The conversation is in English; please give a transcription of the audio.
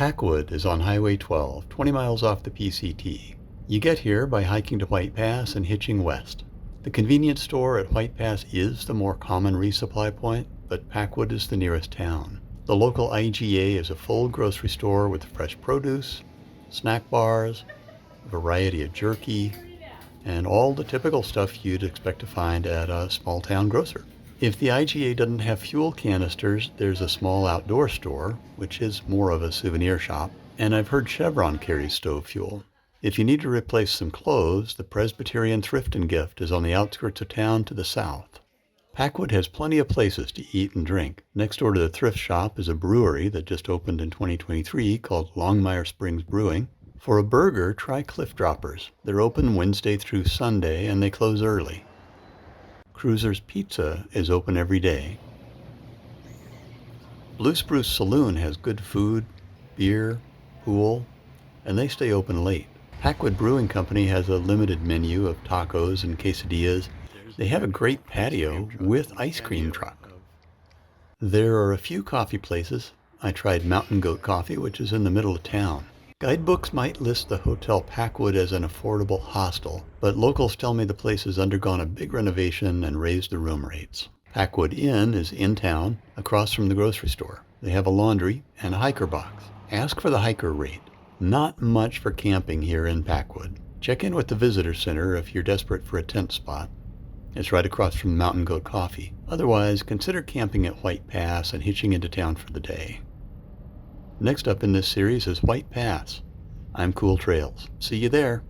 Packwood is on Highway 12, 20 miles off the PCT. You get here by hiking to White Pass and hitching west. The convenience store at White Pass is the more common resupply point, but Packwood is the nearest town. The local IGA is a full grocery store with fresh produce, snack bars, a variety of jerky, and all the typical stuff you'd expect to find at a small town grocer. If the IGA doesn't have fuel canisters, there's a small outdoor store, which is more of a souvenir shop, and I've heard Chevron carries stove fuel. If you need to replace some clothes, the Presbyterian Thrift and Gift is on the outskirts of town to the south. Packwood has plenty of places to eat and drink. Next door to the thrift shop is a brewery that just opened in 2023 called Longmire Springs Brewing. For a burger, try Cliff Droppers. They're open Wednesday through Sunday and they close early. Cruiser's Pizza is open every day. Blue Spruce Saloon has good food, beer, pool, and they stay open late. Packwood Brewing Company has a limited menu of tacos and quesadillas. They have a great patio with ice cream truck. There are a few coffee places. I tried Mountain Goat Coffee, which is in the middle of town. Guidebooks might list the Hotel Packwood as an affordable hostel, but locals tell me the place has undergone a big renovation and raised the room rates. Packwood Inn is in town, across from the grocery store. They have a laundry and a hiker box. Ask for the hiker rate. Not much for camping here in Packwood. Check in with the visitor center if you're desperate for a tent spot. It's right across from Mountain Goat Coffee. Otherwise, consider camping at White Pass and hitching into town for the day. Next up in this series is White Pass. I'm CoolTrails. See you there.